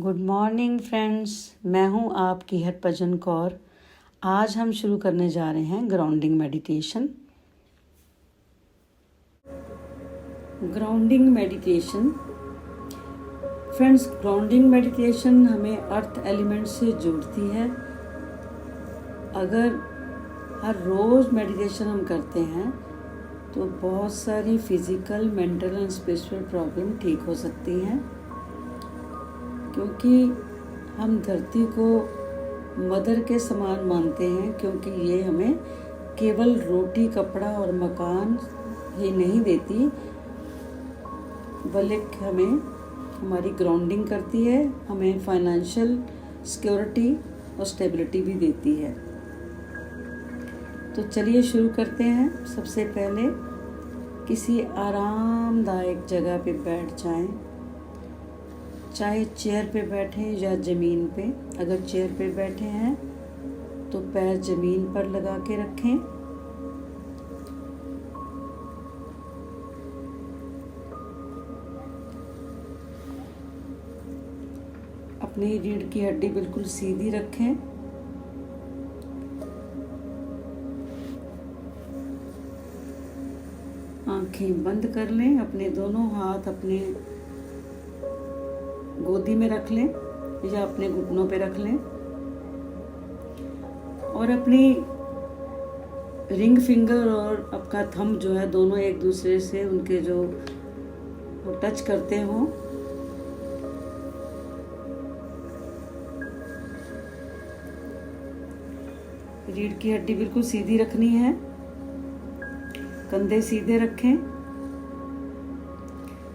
Good morning friends, मैं हूं आपकी हरभजन कौर। आज हम शुरू करने जा रहे हैं grounding meditation. Grounding meditation friends, grounding meditation हमें अर्थ एलिमेंट से जोड़ती है। अगर हर रोज़ मेडिटेशन हम करते हैं तो बहुत सारी physical, mental and spiritual problem ठीक हो सकती हैं, क्योंकि हम धरती को मदर के समान मानते हैं, क्योंकि ये हमें केवल रोटी, कपड़ा और मकान ही नहीं देती, बल्कि हमें हमारी ग्राउंडिंग करती है, हमें फाइनेंशियल सिक्योरिटी और स्टेबिलिटी भी देती है। तो चलिए शुरू करते हैं। सबसे पहले किसी आरामदायक जगह पे बैठ जाएं, चाहे चेयर पे बैठें या ज़मीन पे। अगर चेयर पे बैठे हैं तो पैर ज़मीन पर लगा के रखें। अपनी रीढ़ की हड्डी बिल्कुल सीधी रखें। आंखें बंद कर लें। अपने दोनों हाथ अपने गोदी में रख लें या अपने घुटनों पे रख लें और अपनी रिंग फिंगर और आपका थंब जो है, दोनों एक दूसरे से उनके जो वो टच करते हों। रीढ़ की हड्डी बिल्कुल सीधी रखनी है। कंधे सीधे रखें।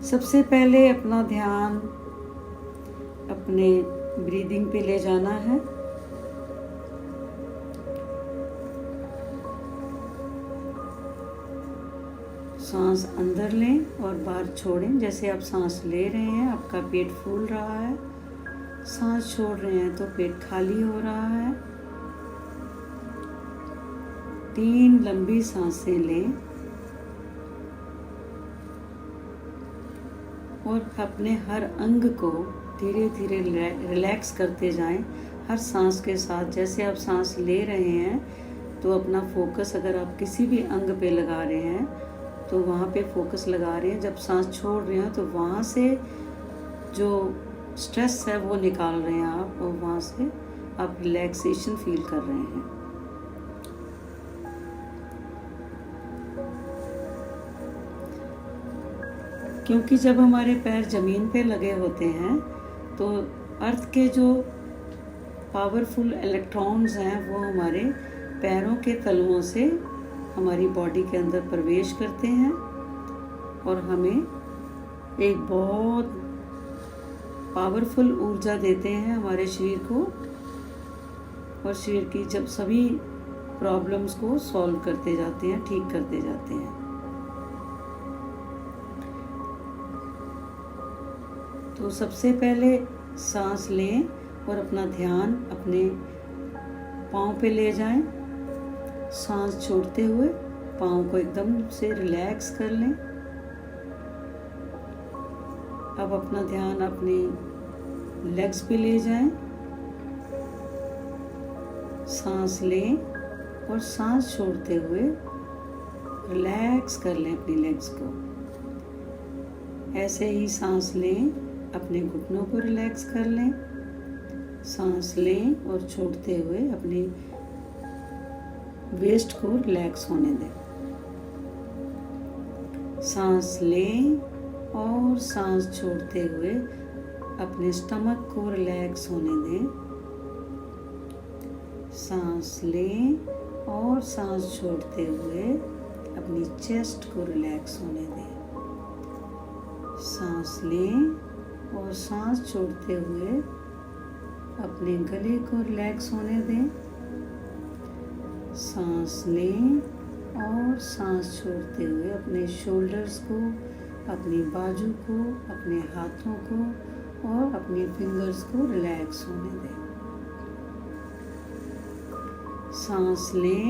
सबसे पहले अपना ध्यान अपने ब्रीदिंग पे ले जाना है। सांस अंदर लें और बाहर छोड़ें। जैसे आप सांस ले रहे हैं, आपका पेट फूल रहा है, सांस छोड़ रहे हैं तो पेट खाली हो रहा है। 3 लंबी सांसें लें और अपने हर अंग को धीरे धीरे रिलैक्स करते जाएं हर सांस के साथ। जैसे आप सांस ले रहे हैं तो अपना फोकस अगर आप किसी भी अंग पे लगा रहे हैं तो वहाँ पे फोकस लगा रहे हैं। जब सांस छोड़ रहे हैं तो वहाँ से जो स्ट्रेस है वो निकाल रहे हैं आप, और वहाँ से आप रिलैक्सेशन फील कर रहे हैं। क्योंकि जब हमारे पैर ज़मीन पे लगे होते हैं तो अर्थ के जो पावरफुल इलेक्ट्रॉन्स हैं वो हमारे पैरों के तलवों से हमारी बॉडी के अंदर प्रवेश करते हैं और हमें एक बहुत पावरफुल ऊर्जा देते हैं हमारे शरीर को, और शरीर की जब सभी प्रॉब्लम्स को सॉल्व करते जाते हैं, ठीक करते जाते हैं। तो सबसे पहले सांस लें और अपना ध्यान अपने पाँव पे ले जाएं। सांस छोड़ते हुए पाँव को एकदम से रिलैक्स कर लें। अब अपना ध्यान अपने लेग्स पे ले जाएं। सांस लें और सांस छोड़ते हुए रिलैक्स कर लें अपनी लेग्स को। ऐसे ही सांस लें, अपने घुटनों को रिलैक्स कर लें। सांस लें और छोड़ते हुए अपनी वेस्ट को रिलैक्स होने दें। सांस लें और सांस छोड़ते हुए अपने स्टमक को रिलैक्स होने दें। सांस लें और सांस छोड़ते हुए अपनी चेस्ट को रिलैक्स होने दें। सांस लें और सांस छोड़ते हुए अपने गले को रिलैक्स होने दें। सांस लें और सांस छोड़ते हुए अपने शोल्डर्स को, अपनी बाजू को, अपने हाथों को और अपने फिंगर्स को रिलैक्स होने दें। सांस लें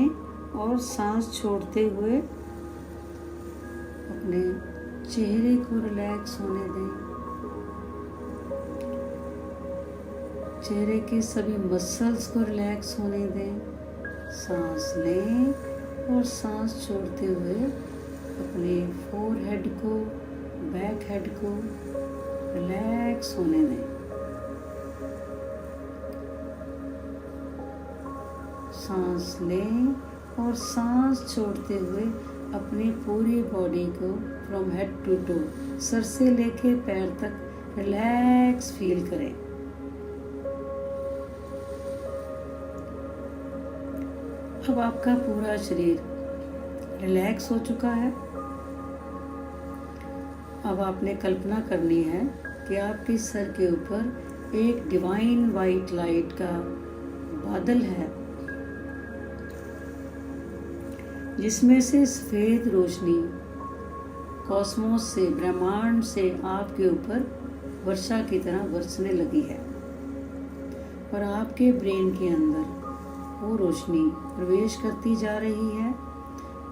और सांस छोड़ते हुए अपने चेहरे को रिलैक्स होने दें। चेहरे के सभी मसल्स को रिलैक्स होने दें। सांस लें और सांस छोड़ते हुए अपने फोरहेड को, बैक हेड को रिलैक्स होने दें। सांस लें और सांस छोड़ते हुए अपनी पूरी बॉडी को फ्रॉम हेड टू टो, सर से लेके पैर तक रिलैक्स फील करें। अब आपका पूरा शरीर रिलैक्स हो चुका है। अब आपने कल्पना करनी है कि आपके सर के ऊपर एक डिवाइन वाइट लाइट का बादल है, जिसमें से सफेद रोशनी कॉस्मोस से, ब्रह्मांड से आपके ऊपर वर्षा की तरह बरसने लगी है और आपके ब्रेन के अंदर वो रोशनी प्रवेश करती जा रही है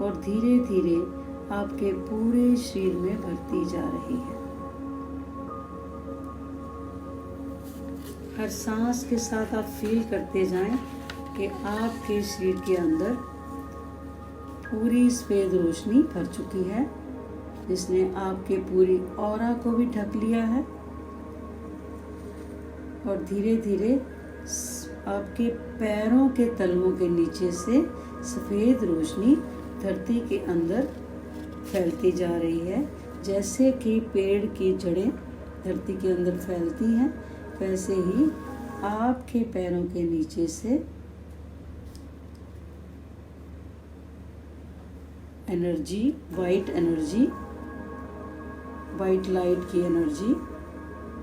और धीरे धीरे आपके पूरे शरीर में भरती जा रही है। हर सांस के साथ आप फील करते जाएं कि आपके शरीर के अंदर पूरी सफेद रोशनी भर चुकी है, जिसने आपके पूरी ऑरा को भी ढक लिया है और धीरे धीरे आपके पैरों के तलवों के नीचे से सफ़ेद रोशनी धरती के अंदर फैलती जा रही है। जैसे कि पेड़ की जड़ें धरती के अंदर फैलती हैं, वैसे ही आपके पैरों के नीचे से एनर्जी, वाइट लाइट की एनर्जी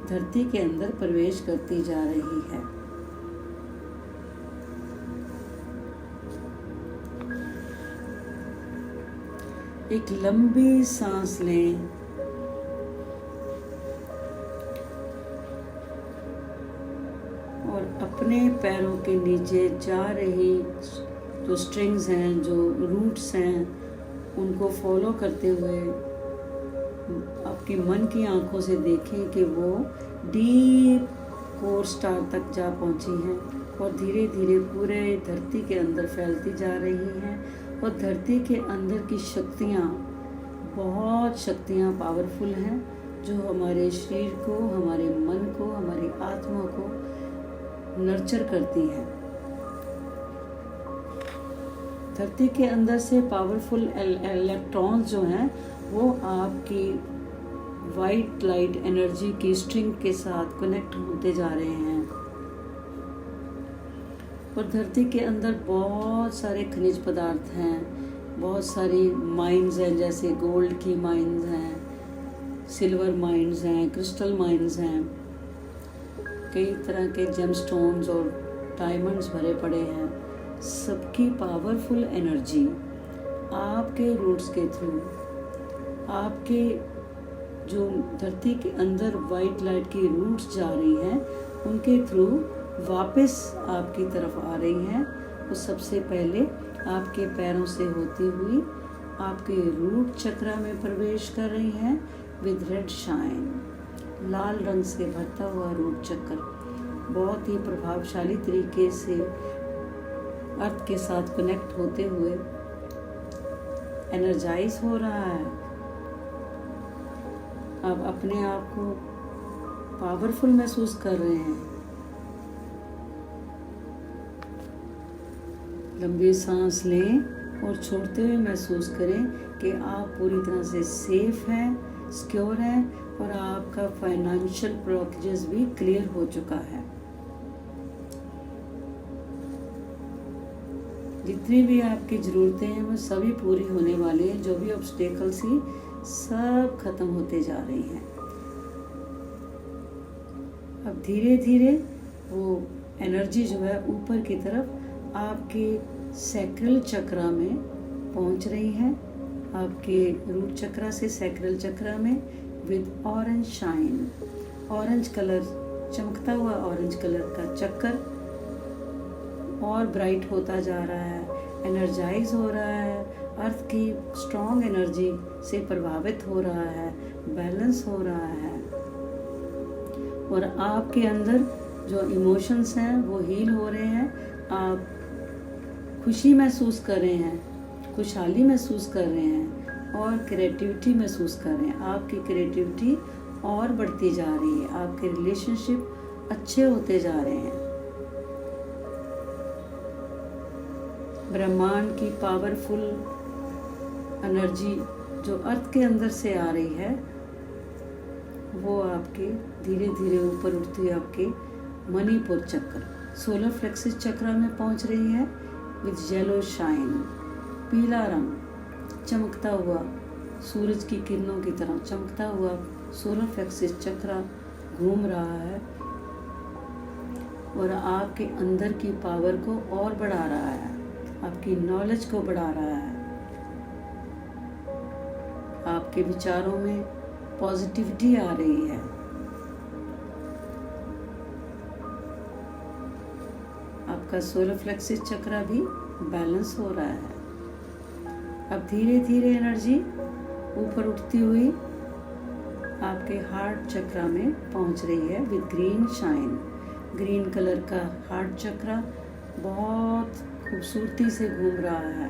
धरती के अंदर प्रवेश करती जा रही है। एक लंबी सांस लें और अपने पैरों के नीचे जा रही जो स्ट्रिंग्स हैं, जो रूट्स हैं, उनको फॉलो करते हुए आपकी मन की आंखों से देखें कि वो डीप कोर स्टार तक जा पहुंची हैं और धीरे धीरे पूरे धरती के अंदर फैलती जा रही हैं। और धरती के अंदर की शक्तियाँ, बहुत शक्तियाँ पावरफुल हैं, जो हमारे शरीर को, हमारे मन को, हमारी आत्मा को नर्चर करती हैं। धरती के अंदर से पावरफुल इलेक्ट्रॉन्स जो हैं वो आपकी वाइट लाइट एनर्जी की स्ट्रिंग के साथ कनेक्ट होते जा रहे हैं और धरती के अंदर बहुत सारे खनिज पदार्थ हैं, बहुत सारी माइंस हैं, जैसे गोल्ड की माइंस हैं, सिल्वर माइंस हैं, क्रिस्टल माइंस हैं, कई तरह के जेमस्टोन्स और डायमंड्स भरे पड़े हैं। सबकी पावरफुल एनर्जी आपके रूट्स के थ्रू, आपके जो धरती के अंदर वाइट लाइट की रूट्स जा रही हैं, उनके थ्रू वापस आपकी तरफ आ रही हैं। वो सबसे पहले आपके पैरों से होती हुई आपके रूट चक्रा में प्रवेश कर रही हैं विद रेड शाइन, लाल रंग से भरता हुआ रूट चक्र बहुत ही प्रभावशाली तरीके से अर्थ के साथ कनेक्ट होते हुए एनर्जाइज हो रहा है। आप अपने आप को पावरफुल महसूस कर रहे हैं। लंबी सांस लें और छोड़ते हुए महसूस करें कि आप पूरी तरह से सेफ हैं, सिक्योर हैं और आपका फाइनेंशियल ब्लॉकेजेस भी क्लियर हो चुका है। जितनी भी आपकी ज़रूरतें हैं वो सभी पूरी होने वाली हैं। जो भी ऑब्स्टेकल्स थी सब खत्म होते जा रही हैं। अब धीरे धीरे वो एनर्जी जो है ऊपर की तरफ आपके सैक्रल चक्रा में पहुंच रही है, आपके रूट चक्रा से सैक्रल चक्रा में with orange shine, orange colour, चमकता हुआ ऑरेंज कलर का चक्कर और ब्राइट होता जा रहा है, एनर्जाइज हो रहा है, अर्थ की स्ट्रॉन्ग एनर्जी से प्रभावित हो रहा है, बैलेंस हो रहा है और आपके अंदर जो इमोशंस हैं वो हील हो रहे हैं, आप खुशी महसूस कर रहे हैं, खुशहाली महसूस कर रहे हैं और क्रिएटिविटी महसूस कर रहे हैं। आपकी क्रिएटिविटी और बढ़ती जा रही है, आपके रिलेशनशिप अच्छे होते जा रहे हैं। ब्रह्मांड की पावरफुल एनर्जी जो अर्थ के अंदर से आ रही है वो आपके धीरे धीरे ऊपर उठती हुई आपके मणिपुर चक्र, सोलर प्लेक्सस चक्र में पहुंच रही है विद येलो शाइन, पीला रंग चमकता हुआ सूरज की किरणों की तरह चमकता हुआ सोलर प्लेक्सस चक्र घूम रहा है और आपके अंदर की पावर को और बढ़ा रहा है, आपकी नॉलेज को बढ़ा रहा है, आपके विचारों में पॉजिटिविटी आ रही है। आपका सोलर प्लेक्सस चक्र भी बैलेंस हो रहा है। अब धीरे धीरे एनर्जी ऊपर उठती हुई आपके हार्ट चक्र में पहुंच रही है with green shine. Green colour का हार्ट चक्र बहुत खूबसूरती से घूम रहा है।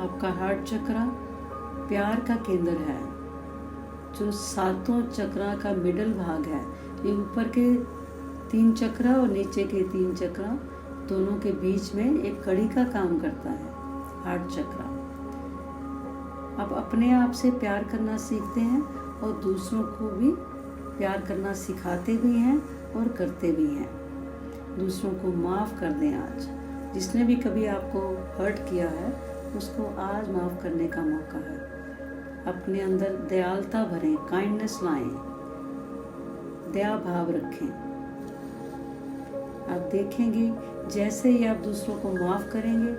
आपका हार्ट चक्र प्यार का केंद्र है, जो सातों चक्र का मिडल भाग है। ये ऊपर के 3 चक्र और नीचे के 3 चक्र दोनों के बीच में एक कड़ी का काम करता है हार्ट चक्र। आप अपने आप से प्यार करना सीखते हैं और दूसरों को भी प्यार करना सिखाते भी हैं और करते भी हैं। दूसरों को माफ़ कर दें आज। जिसने भी कभी आपको हर्ट किया है उसको आज माफ़ करने का मौका है। अपने अंदर दयालुता भरें, काइंडनेस लाएं, दया भाव रखें। आप देखेंगे जैसे ही आप दूसरों को माफ़ करेंगे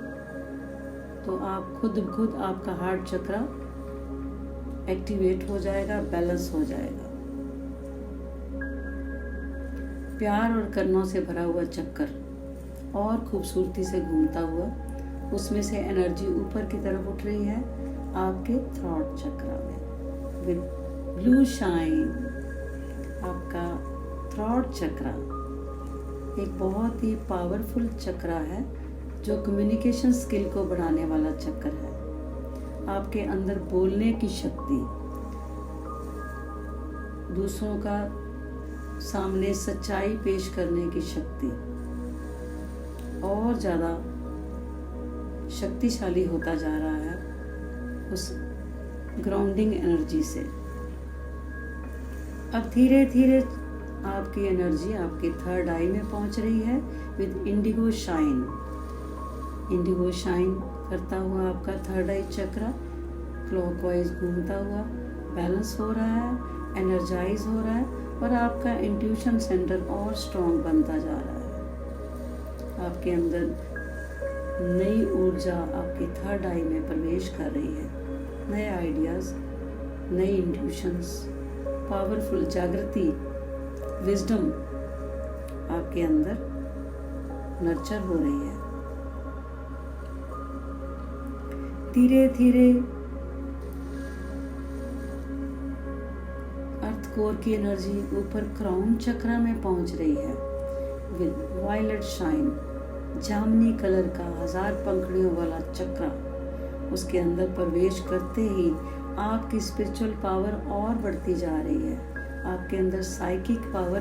तो आप खुद आपका हार्ट चक्र एक्टिवेट हो जाएगा, बैलेंस हो जाएगा। प्यार और करुणा से भरा हुआ चक्कर और खूबसूरती से घूमता हुआ, उसमें से एनर्जी ऊपर की तरफ उठ रही है आपके थ्रॉट चक्र में विद ब्लू शाइन। आपका थ्रॉट चक्र एक बहुत ही पावरफुल चक्र है जो कम्युनिकेशन स्किल को बढ़ाने वाला चक्र है। आपके अंदर बोलने की शक्ति, दूसरों का सामने सच्चाई पेश करने की शक्ति और ज़्यादा शक्तिशाली होता जा रहा है उस ग्राउंडिंग एनर्जी से। अब धीरे धीरे आपकी एनर्जी आपके थर्ड आई में पहुंच रही है with Indigo shine. Indigo shine करता हुआ आपका थर्ड आई चक्र क्लॉकवाइज घूमता हुआ बैलेंस हो रहा है, एनर्जाइज हो रहा है और आपका इंट्यूशन सेंटर और स्ट्रॉन्ग बनता जा रहा है। आपके अंदर नई ऊर्जा आपकी थर्ड आई में प्रवेश कर रही है। नए आइडियाज़, नई इंट्यूशंस, पावरफुल जागृति, विजडम आपके अंदर नर्चर हो रही है। धीरे धीरे अर्थ कोर की एनर्जी ऊपर क्राउन चक्र में पहुंच रही है विद वायलेट शाइन। जामुनी कलर का 1000 पंखुड़ियों वाला चक्र उसके अंदर प्रवेश करते ही आपकी स्पिरिचुअल पावर और बढ़ती जा रही है। आपके अंदर साइकिक पावर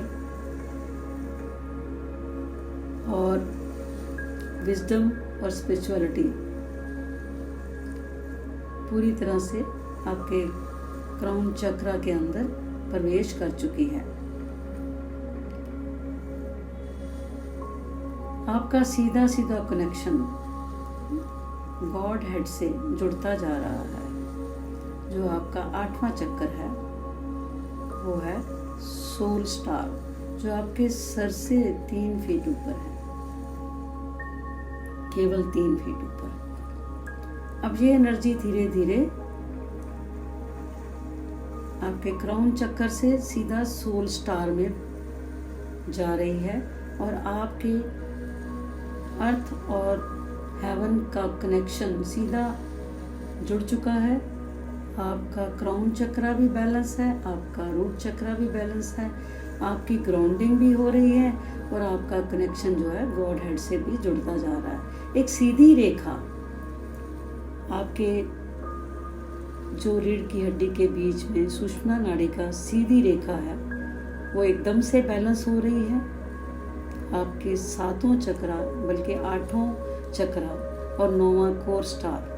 और विजडम और स्पिरिचुअलिटी पूरी तरह से आपके क्राउन चक्र के अंदर प्रवेश कर चुकी है। आपका सीधा सीधा कनेक्शन गॉड हेड से जुड़ता जा रहा है। जो आपका 8वां चक्कर है वो है सोल स्टार, जो आपके सर से 3 फीट ऊपर है, केवल 3 फीट ऊपर। अब ये एनर्जी धीरे धीरे आपके क्राउन चक्कर से सीधा सोल स्टार में जा रही है और आपके अर्थ और हेवन का कनेक्शन सीधा जुड़ चुका है। आपका क्राउन चक्र भी बैलेंस है, आपका रूट चक्र भी बैलेंस है, आपकी ग्राउंडिंग भी हो रही है और आपका कनेक्शन जो है गॉड हेड से भी जुड़ता जा रहा है। एक सीधी रेखा आपके जो रीढ़ की हड्डी के बीच में सुषुम्ना नाड़ी का सीधी रेखा है वो एकदम से बैलेंस हो रही है। आपके 7 चक्रा बल्कि 8 चक्रा और 9वां कोर स्टार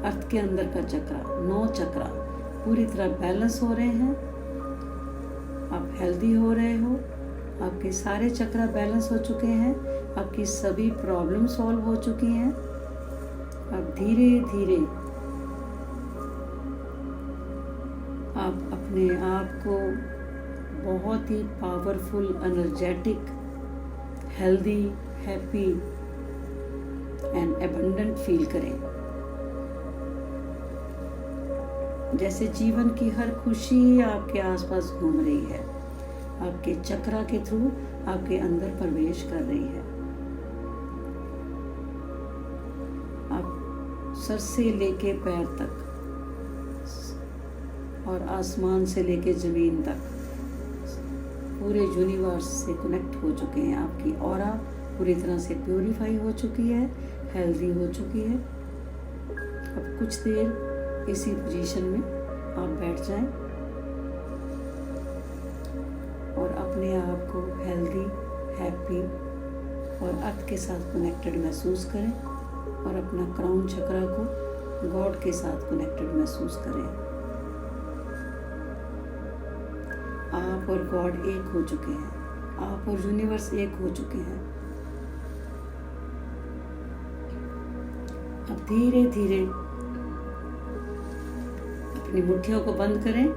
अर्थ के अंदर का चक्रा 9 चक्रा पूरी तरह बैलेंस हो रहे हैं। आप हेल्दी हो रहे हो, आपके सारे चक्रा बैलेंस हो चुके हैं, आपकी सभी प्रॉब्लम सॉल्व हो चुकी हैं। अब धीरे धीरे आप अपने आप को बहुत ही powerful, energetic, healthy, happy and abundant feel करें। जैसे जीवन की हर खुशी आपके आसपास घूम रही है, आपके चक्रा के थ्रू आपके अंदर प्रवेश कर रही है। आप सर से लेके पैर तक और आसमान से लेके ज़मीन तक पूरे यूनिवर्स से कनेक्ट हो चुके हैं। आपकी ऑरा पूरी तरह से प्योरीफाई हो चुकी है, हेल्दी हो चुकी है। अब कुछ देर इसी पोजीशन में आप बैठ जाएं और अपने आप को हेल्दी, हैप्पी और अर्थ के साथ कनेक्टेड महसूस करें और अपना क्राउन चक्रा को गॉड के साथ कनेक्टेड महसूस करें। आप और गॉड एक हो चुके हैं, आप और यूनिवर्स एक हो चुके हैं। अब धीरे धीरे अपनी मुट्ठियों को बंद करें,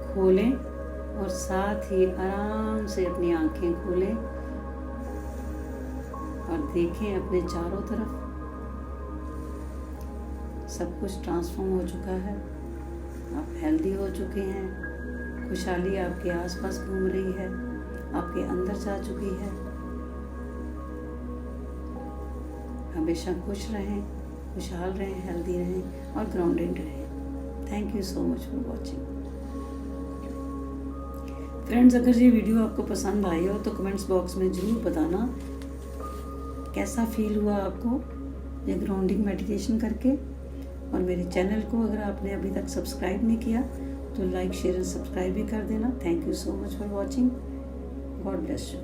खोलें और साथ ही आराम से अपनी आंखें खोलें और देखें अपने चारों तरफ। सब कुछ ट्रांसफॉर्म हो चुका है, आप हेल्दी हो चुके हैं, खुशहाली आपके आसपास घूम रही है, आपके अंदर जा चुकी है। हमेशा खुश रहें, खुशहाल रहें, हेल्दी रहें और ग्राउंडेड रहें। Thank you so much for watching. Friends, अगर ये वीडियो आपको पसंद आई हो तो कमेंट्स बॉक्स में ज़रूर बताना कैसा फील हुआ आपको ये ग्राउंडिंग मेडिटेशन करके। और मेरे चैनल को अगर आपने अभी तक सब्सक्राइब नहीं किया तो लाइक, शेयर एंड सब्सक्राइब भी कर देना। Thank you so much for watching. God bless you.